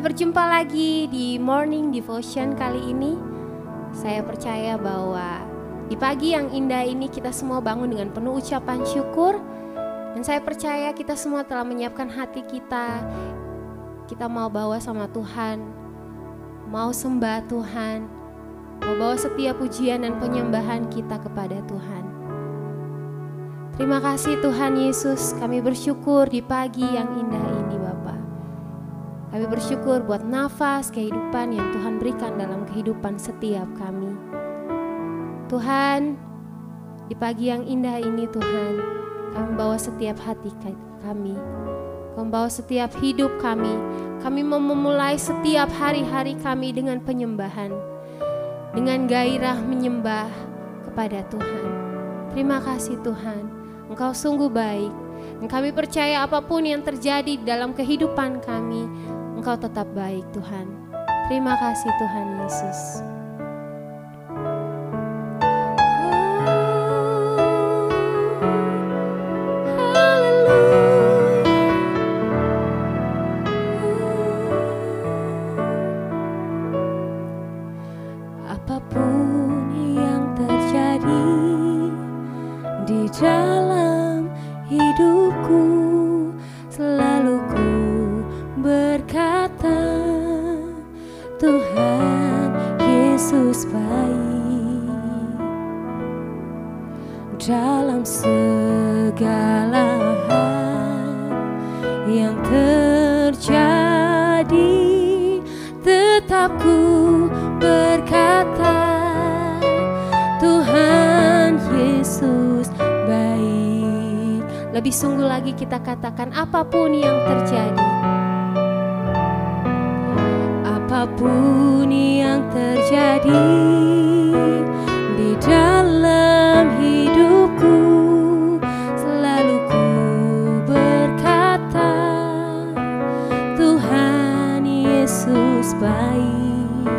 Kita berjumpa lagi di Morning Devotion kali ini. Saya percaya bahwa di pagi yang indah ini kita semua bangun dengan penuh ucapan syukur. Dan saya percaya kita semua telah menyiapkan hati kita. Kita mau bawa sama Tuhan, mau sembah Tuhan, mau bawa setiap pujian dan penyembahan kita kepada Tuhan. Terima kasih Tuhan Yesus, kami bersyukur di pagi yang indah ini Bapa. Kami bersyukur buat nafas kehidupan yang Tuhan berikan dalam kehidupan setiap kami. Tuhan, di pagi yang indah ini Tuhan, kami bawa setiap hati kami, membawa setiap hidup kami. Kami mau memulai setiap hari-hari kami dengan penyembahan, dengan gairah menyembah kepada Tuhan. Terima kasih Tuhan, Engkau sungguh baik. Dan kami percaya apapun yang terjadi dalam kehidupan kami, Engkau tetap baik Tuhan. Terima kasih Tuhan Yesus. Apapun yang terjadi di dalam hidupku, selalu ku berkata, Tuhan Yesus baik. Dalam segala hal yang terjadi, tetap ku berkata, Tuhan Yesus baik. Lebih sungguh lagi kita katakan apapun yang terjadi. Apapun yang terjadi di dalam hidupku, selalu ku berkata, Tuhan Yesus baik.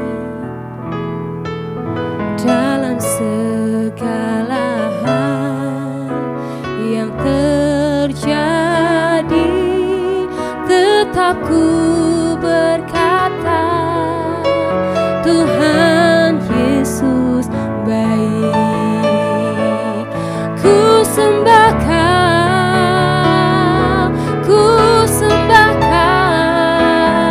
Dalam segala hal yang terjadi, tetap ku berkata, Tuhan Yesus baik. Ku sembah Kau, ku sembah Kau,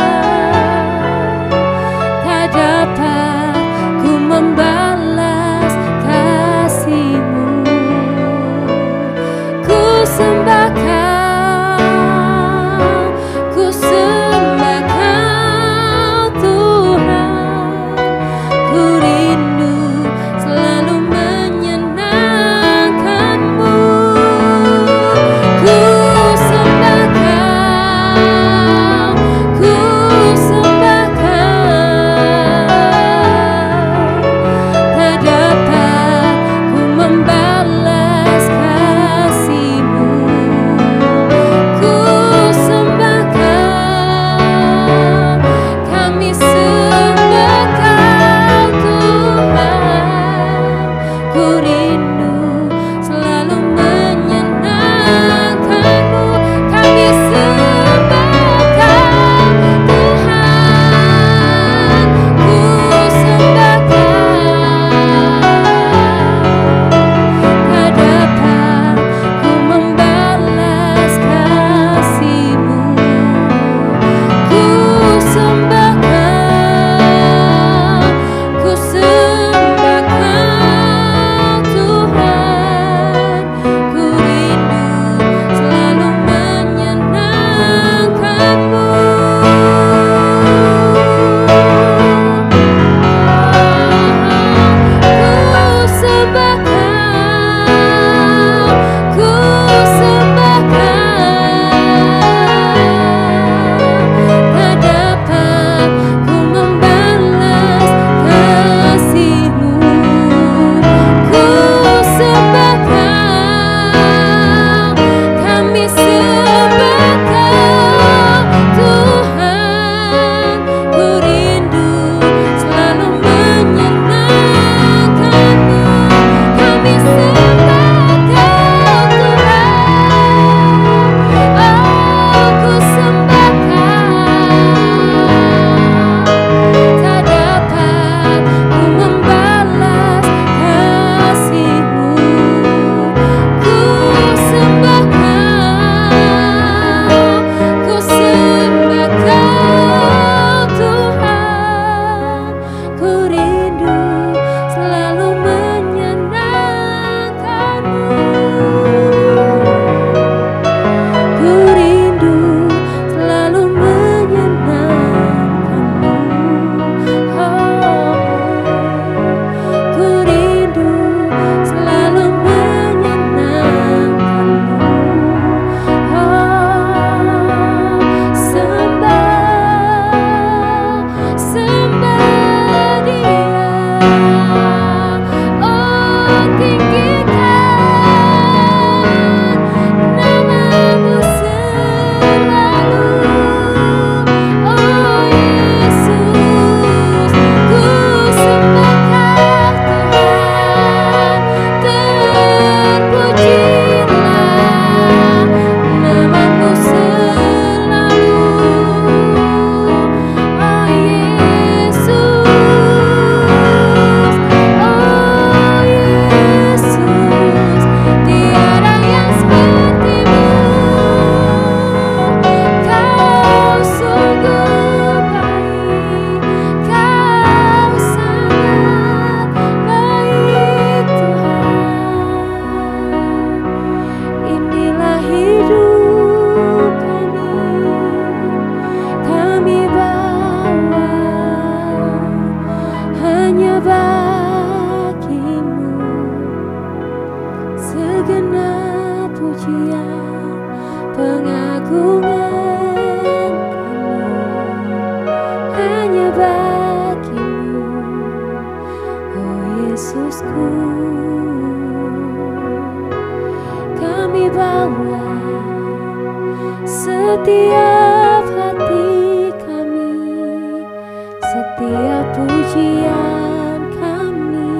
tak dapat ku membalas kasih-Mu. Ku sembah Kau, ku sembah bagimu, oh Yesusku. Kami bawa setiap hati kami, setiap pujian kami.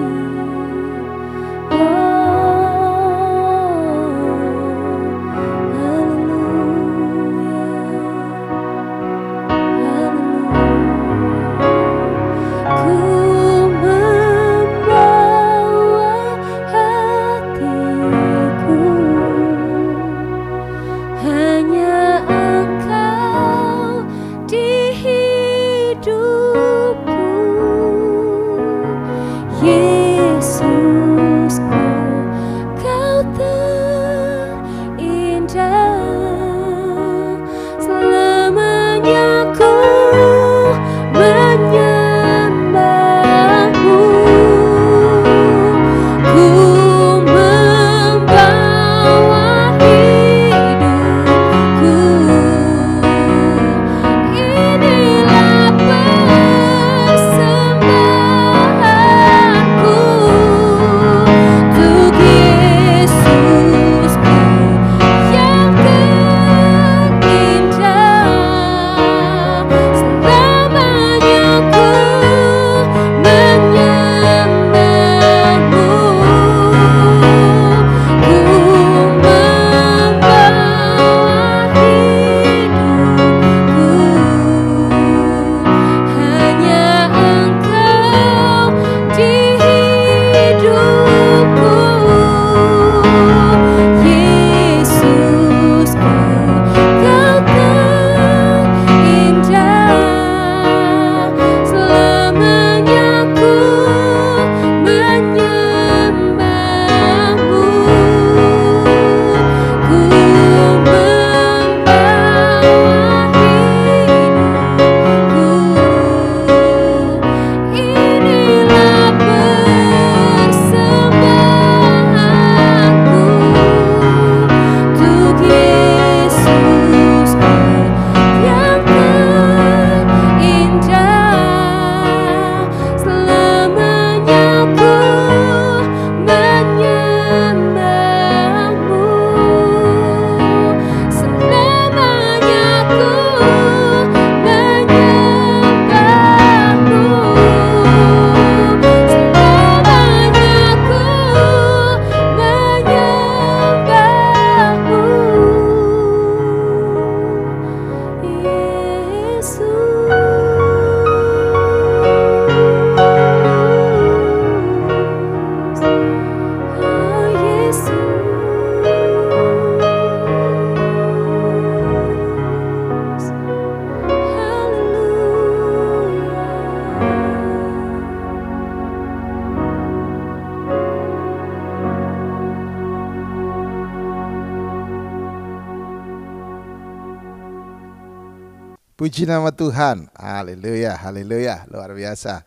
Puji nama Tuhan, haleluya, haleluya, luar biasa.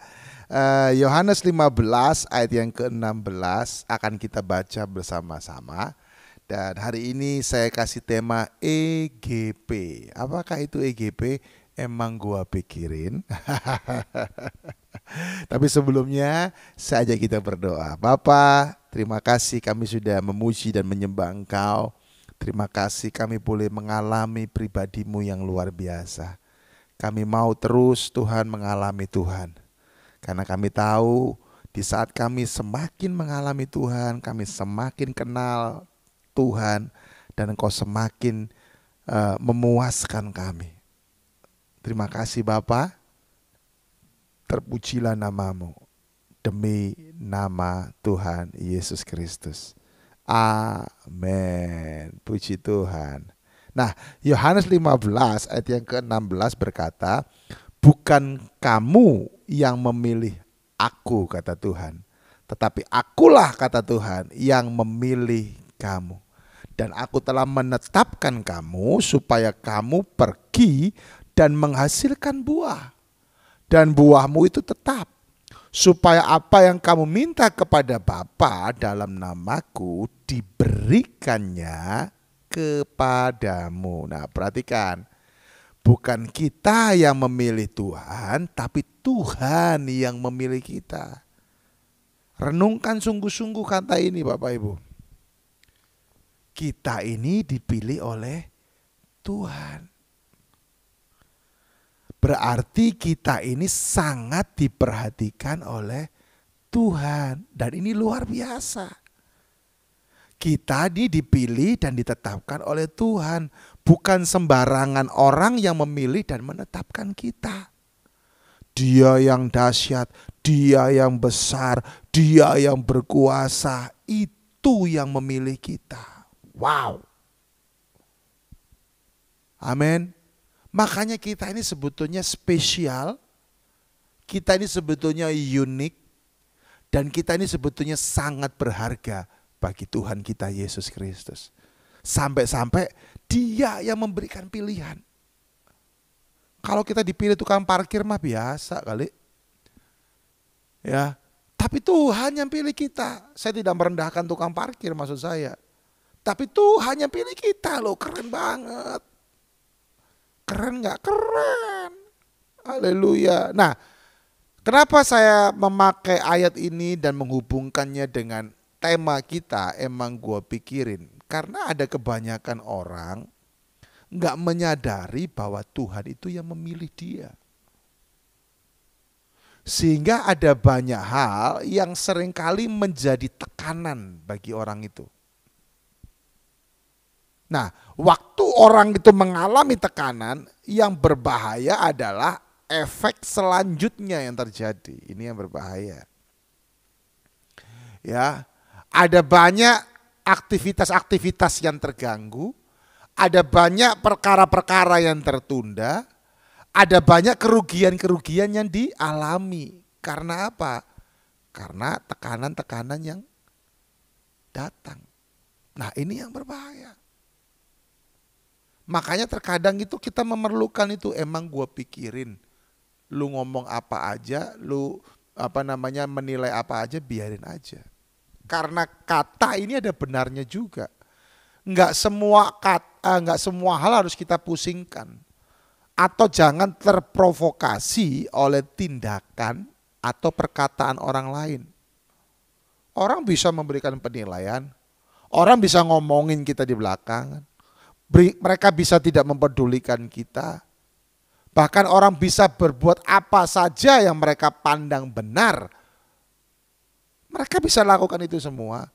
Yohanes 15 ayat yang ke-16 akan kita baca bersama-sama. Dan hari ini saya kasih tema EGP. Apakah itu EGP? Emang gua pikirin. Tapi sebelumnya saya ajak kita berdoa. Bapa, terima kasih kami sudah memuji dan menyembah Engkau. Terima kasih kami boleh mengalami pribadi-Mu yang luar biasa. Kami mau terus Tuhan mengalami Tuhan. Karena kami tahu di saat kami semakin mengalami Tuhan, kami semakin kenal Tuhan, dan Engkau semakin memuaskan kami. Terima kasih Bapa, terpujilah nama-Mu demi nama Tuhan Yesus Kristus. Amin. Puji Tuhan. Nah, Yohanes 15 ayat yang ke-16 berkata, bukan kamu yang memilih aku, kata Tuhan, tetapi akulah, kata Tuhan, yang memilih kamu. Dan aku telah menetapkan kamu supaya kamu pergi dan menghasilkan buah. Dan buahmu itu tetap, supaya apa yang kamu minta kepada Bapa dalam namaku diberikannya kepadamu. Nah, perhatikan, Bukan kita yang memilih Tuhan, tapi Tuhan yang memilih kita. Renungkan sungguh-sungguh kata ini Bapak Ibu. Kita ini dipilih oleh Tuhan. Berarti kita ini sangat diperhatikan oleh Tuhan. Dan ini luar biasa. Kita ini dipilih dan ditetapkan oleh Tuhan. Bukan sembarangan orang yang memilih dan menetapkan kita. Dia yang dahsyat, dia yang besar, dia yang berkuasa. Itu yang memilih kita. Wow. Amin. Makanya kita ini sebetulnya spesial. Kita ini sebetulnya unik. Dan kita ini sebetulnya sangat berharga bagi Tuhan kita Yesus Kristus. Sampai-sampai Dia yang memberikan pilihan. Kalau kita dipilih tukang parkir mah biasa kali. Ya, tapi Tuhan yang pilih kita. Saya tidak merendahkan tukang parkir maksud saya. Tapi Tuhan yang pilih kita loh, keren banget. Keren gak? Keren. Haleluya. Nah, kenapa saya memakai ayat ini dan menghubungkannya dengan tema kita, emang gue pikirin. Karena ada kebanyakan orang gak menyadari bahwa Tuhan itu yang memilih dia. Sehingga ada banyak hal yang seringkali menjadi tekanan bagi orang itu. Nah, waktu orang itu mengalami tekanan, yang berbahaya adalah efek selanjutnya yang terjadi. Ini yang berbahaya. Ya, ada banyak aktivitas-aktivitas yang terganggu, ada banyak perkara-perkara yang tertunda, ada banyak kerugian-kerugian yang dialami. Karena apa? Karena tekanan-tekanan yang datang. Nah, ini yang berbahaya. Makanya terkadang itu kita memerlukan itu, emang gue pikirin. Lu ngomong apa aja, lu menilai apa aja, biarin aja. Karena kata ini ada benarnya juga. Enggak semua hal harus kita pusingkan. Atau jangan terprovokasi oleh tindakan atau perkataan orang lain. Orang bisa memberikan penilaian, orang bisa ngomongin kita di belakang. Mereka bisa tidak mempedulikan kita. Bahkan orang bisa berbuat apa saja yang mereka pandang benar. Mereka bisa lakukan itu semua.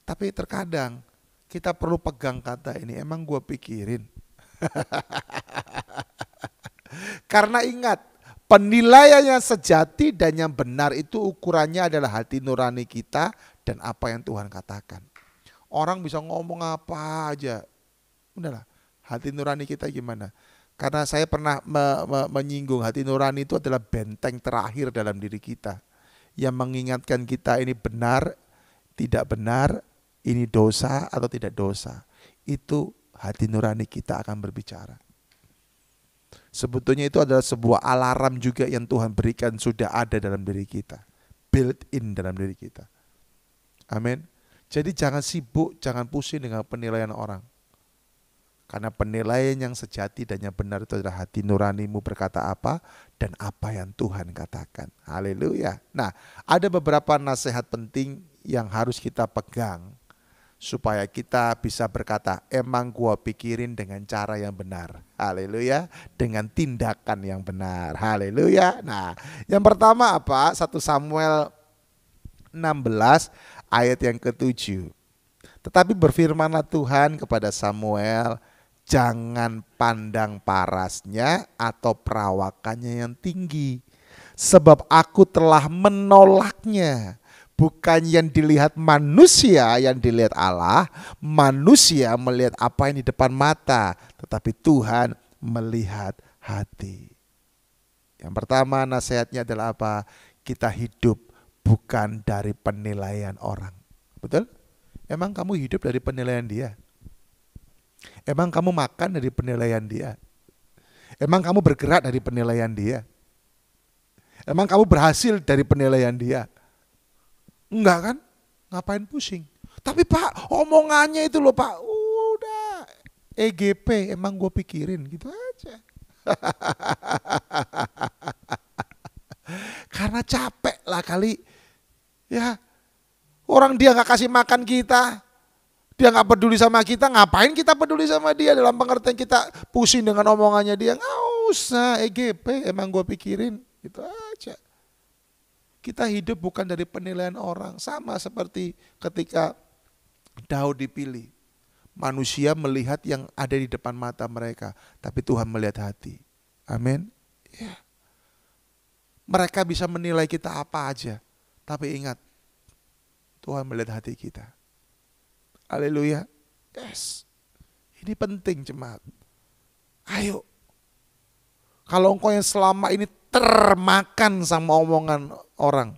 Tapi terkadang kita perlu pegang kata ini. Emang gue pikirin. Karena ingat, penilaian yang sejati dan yang benar itu ukurannya adalah hati nurani kita dan apa yang Tuhan katakan. Orang bisa ngomong apa aja. Udahlah, hati nurani kita gimana? Karena saya pernah menyinggung hati nurani itu adalah benteng terakhir dalam diri kita. Yang mengingatkan kita ini benar, tidak benar, ini dosa atau tidak dosa. Itu hati nurani kita akan berbicara. Sebetulnya itu adalah sebuah alarm juga yang Tuhan berikan sudah ada dalam diri kita. Built in dalam diri kita. Amin. Jadi jangan sibuk, jangan pusing dengan penilaian orang. Karena penilaian yang sejati dan yang benar itu adalah hati nuranimu berkata apa dan apa yang Tuhan katakan. Haleluya. Nah, ada beberapa nasihat penting yang harus kita pegang supaya kita bisa berkata, emang gua pikirin dengan cara yang benar. Haleluya. Dengan tindakan yang benar. Haleluya. Nah, yang pertama apa? 1 Samuel 16 ayat yang ke-7. Tetapi berfirmanlah Tuhan kepada Samuel, jangan pandang parasnya atau perawakannya yang tinggi. Sebab aku telah menolaknya. Bukan yang dilihat manusia, yang dilihat Allah. Manusia melihat apa yang di depan mata. Tetapi Tuhan melihat hati. Yang pertama nasihatnya adalah apa? Kita hidup bukan dari penilaian orang. Betul? Emang kamu hidup dari penilaian dia? Emang kamu makan dari penilaian dia? Emang kamu bergerak dari penilaian dia? Emang kamu berhasil dari penilaian dia? Enggak kan? Ngapain pusing? Tapi Pak, omongannya itu loh Pak, udah EGP, emang gue pikirin gitu aja. Karena capek lah kali. Ya, orang dia nggak kasih makan kita, dia nggak peduli sama kita, ngapain kita peduli sama dia? Dalam pengertian kita pusing dengan omongannya dia, nggak usah. EGP emang gue pikirin, gitu aja. Kita hidup bukan dari penilaian orang, sama seperti ketika Daud dipilih. Manusia melihat yang ada di depan mata mereka, tapi Tuhan melihat hati. Amin. Ya. Mereka bisa menilai kita apa aja, tapi ingat, Tuhan melihat hati kita. Haleluya. Yes. Ini penting jemaat. Ayo. Kalau engkau yang selama ini termakan sama omongan orang,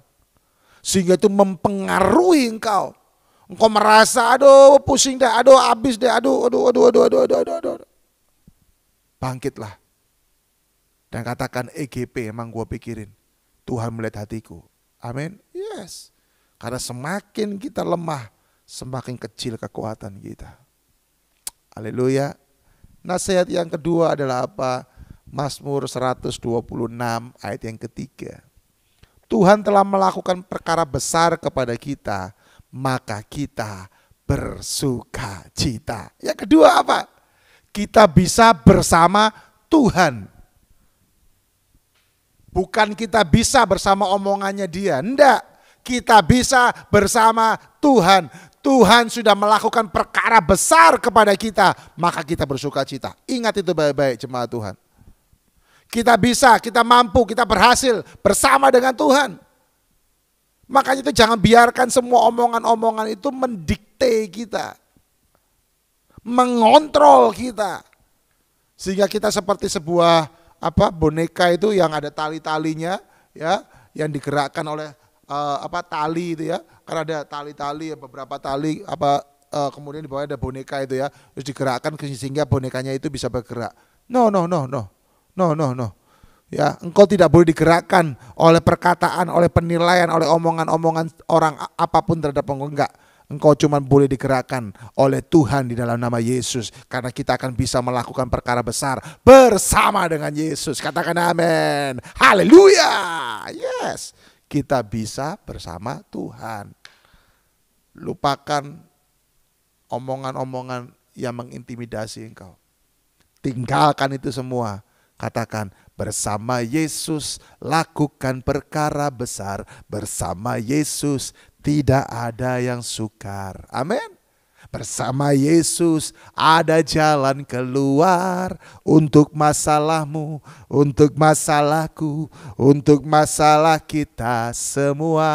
sehingga itu mempengaruhi engkau. Engkau merasa aduh pusing dah, aduh habis deh, aduh. Bangkitlah. Dan katakan EGP emang gue pikirin. Tuhan melihat hatiku. Amin. Yes. Karena semakin kita lemah, semakin kecil kekuatan kita. Haleluya. Nasihat yang kedua adalah apa? Mazmur 126 ayat yang ketiga. Tuhan telah melakukan perkara besar kepada kita, maka kita bersuka cita. Yang kedua apa? Kita bisa bersama Tuhan. Bukan kita bisa bersama omongannya dia, enggak. Kita bisa bersama Tuhan. Tuhan sudah melakukan perkara besar kepada kita, maka kita bersuka cita. Ingat itu baik-baik jemaat Tuhan. Kita bisa, kita mampu, kita berhasil bersama dengan Tuhan. Makanya itu jangan biarkan semua omongan-omongan itu mendikte kita. Mengontrol kita. Sehingga kita seperti sebuah boneka itu yang ada tali-talinya, ya, yang digerakkan oleh tali itu ya, karena ada tali-tali, beberapa tali kemudian di bawahnya ada boneka itu ya, terus digerakkan sehingga bonekanya itu bisa bergerak. No. Ya, engkau tidak boleh digerakkan oleh perkataan, oleh penilaian, oleh omongan-omongan orang apapun terhadap engkau, enggak. Engkau cuma boleh digerakkan oleh Tuhan di dalam nama Yesus, karena kita akan bisa melakukan perkara besar bersama dengan Yesus. Katakan amin. Haleluya. Yes. Kita bisa bersama Tuhan. Lupakan omongan-omongan yang mengintimidasi engkau. Tinggalkan itu semua. Katakan, bersama Yesus lakukan perkara besar. Bersama Yesus tidak ada yang sukar. Amin. Bersama Yesus ada jalan keluar untuk masalahmu, untuk masalahku, untuk masalah kita semua.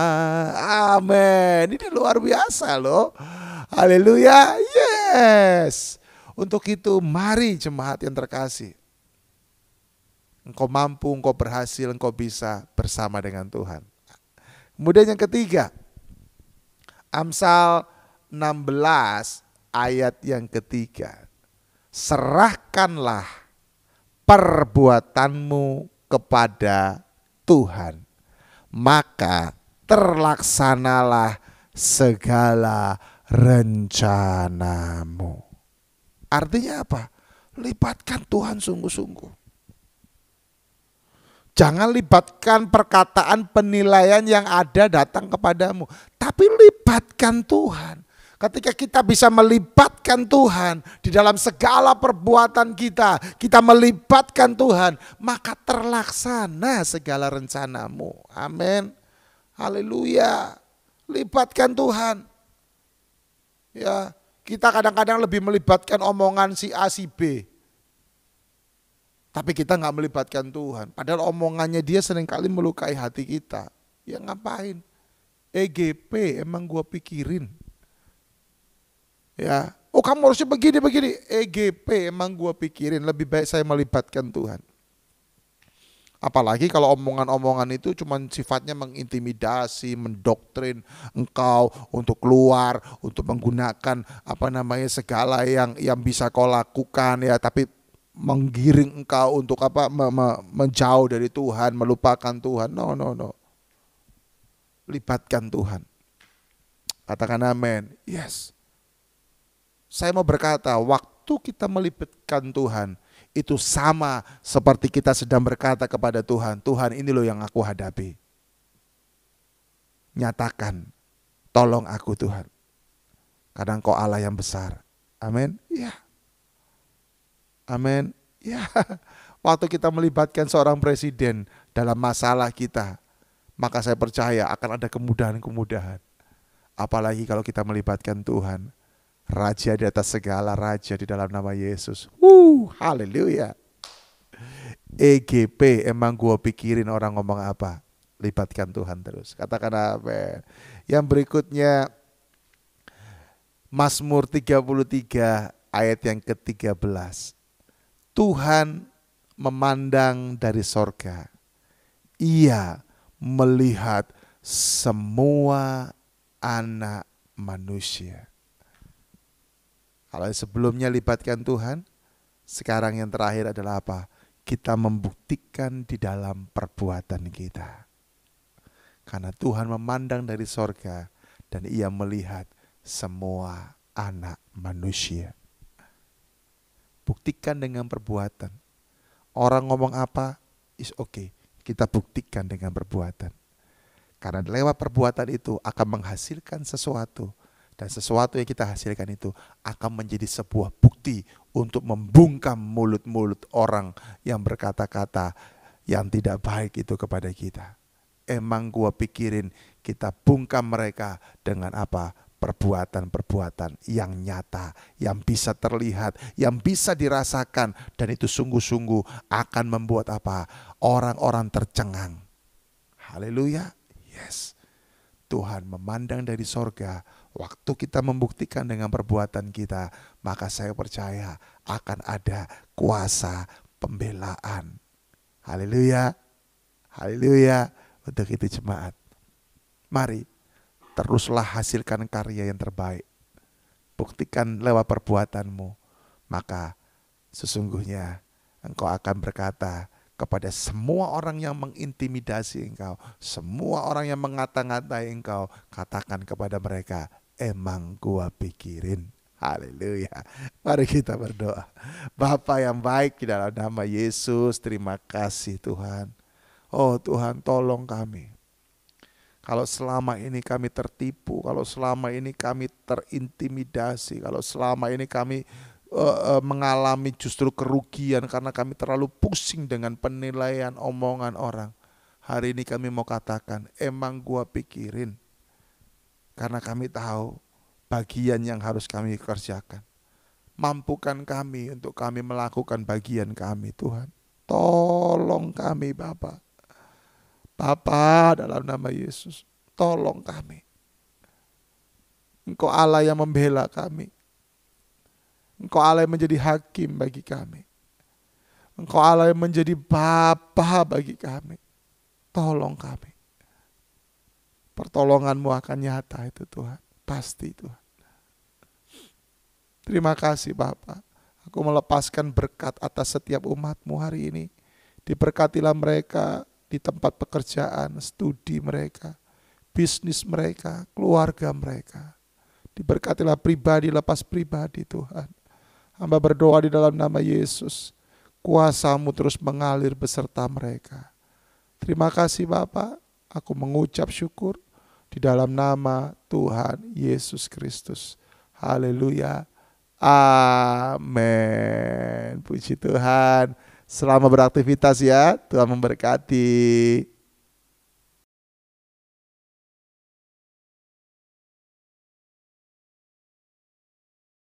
Amin. Ini luar biasa loh. Haleluya. Yes. Untuk itu mari jemaat yang terkasih. Engkau mampu, engkau berhasil, engkau bisa bersama dengan Tuhan. Kemudian yang ketiga, Amsal 16 ayat yang ketiga. Serahkanlah perbuatanmu kepada Tuhan, maka terlaksanalah segala rencanamu. Artinya apa? Libatkan Tuhan sungguh-sungguh. Jangan libatkan perkataan penilaian yang ada datang kepadamu, tapi libatkan Tuhan. Ketika kita bisa melibatkan Tuhan di dalam segala perbuatan kita, kita melibatkan Tuhan, maka terlaksana segala rencanamu. Amin. Haleluya. Libatkan Tuhan. Ya, kita kadang-kadang lebih melibatkan omongan si A si B. Tapi kita gak melibatkan Tuhan. Padahal omongannya dia seringkali melukai hati kita. Ya ngapain? EGP emang gua pikirin. Ya, oh kamu harusnya begini. EGP emang gua pikirin. Lebih baik saya melibatkan Tuhan. Apalagi kalau omongan-omongan itu cuma sifatnya mengintimidasi, mendoktrin engkau untuk keluar, untuk menggunakan segala yang bisa kau lakukan ya, tapi menggiring engkau untuk menjauh dari Tuhan, melupakan Tuhan. No. Libatkan Tuhan. Katakan amin. Yes. Saya mau berkata, waktu kita melibatkan Tuhan, itu sama seperti kita sedang berkata kepada Tuhan, Tuhan ini loh yang aku hadapi. Nyatakan, tolong aku Tuhan. Karena Engkau Allah yang besar. Amin. Ya. Amin. Ya. Waktu kita melibatkan seorang presiden dalam masalah kita, maka saya percaya akan ada kemudahan-kemudahan. Apalagi kalau kita melibatkan Tuhan, Raja di atas segala raja di dalam nama Yesus. Haleluya. EGP, emang gua pikirin orang ngomong apa? Libatkan Tuhan terus. Katakan amin. Yang berikutnya Mazmur 33 ayat yang ke-13. Tuhan memandang dari sorga. Ia melihat semua anak manusia. Kalau sebelumnya libatkan Tuhan, sekarang yang terakhir adalah apa? Kita membuktikan di dalam perbuatan kita. Karena Tuhan memandang dari sorga dan Ia melihat semua anak manusia. Buktikan dengan perbuatan. Orang ngomong apa, is okay. Kita buktikan dengan perbuatan. Karena lewat perbuatan itu akan menghasilkan sesuatu. Dan sesuatu yang kita hasilkan itu akan menjadi sebuah bukti untuk membungkam mulut-mulut orang yang berkata-kata yang tidak baik itu kepada kita. Emang gua pikirin kita bungkam mereka dengan apa? Perbuatan-perbuatan yang nyata, yang bisa terlihat, yang bisa dirasakan. Dan itu sungguh-sungguh akan membuat apa? Orang-orang tercengang. Haleluya. Yes. Tuhan memandang dari sorga. Waktu kita membuktikan dengan perbuatan kita, maka saya percaya akan ada kuasa pembelaan. Haleluya. Haleluya. Untuk itu jemaat, mari teruslah hasilkan karya yang terbaik. Buktikan lewat perbuatanmu, maka sesungguhnya engkau akan berkata kepada semua orang yang mengintimidasi engkau, semua orang yang mengata-ngatai engkau, katakan kepada mereka, emang gua pikirin. Haleluya. Mari kita berdoa. Bapa yang baik di dalam nama Yesus, terima kasih Tuhan. Oh Tuhan, tolong kami. Kalau selama ini kami tertipu, kalau selama ini kami terintimidasi, kalau selama ini kami mengalami justru kerugian karena kami terlalu pusing dengan penilaian omongan orang. Hari ini kami mau katakan, emang gua pikirin. Karena kami tahu bagian yang harus kami kerjakan. Mampukan kami untuk kami melakukan bagian kami Tuhan. Tolong kami Bapa. Bapa dalam nama Yesus, tolong kami. Engkau Allah yang membela kami. Engkau Allah yang menjadi hakim bagi kami. Engkau Allah yang menjadi Bapa bagi kami. Tolong kami. Pertolongan-Mu akan nyata itu Tuhan. Pasti Tuhan. Terima kasih Bapa. Aku melepaskan berkat atas setiap umat-Mu hari ini. Diberkatilah mereka di tempat pekerjaan, studi mereka, bisnis mereka, keluarga mereka. Diberkatilah pribadi lepas pribadi Tuhan. Hamba berdoa di dalam nama Yesus. Kuasa-Mu terus mengalir beserta mereka. Terima kasih Bapa. Aku mengucap syukur di dalam nama Tuhan Yesus Kristus. Haleluya. Amin. Puji Tuhan. Selamat beraktivitas ya. Tuhan memberkati.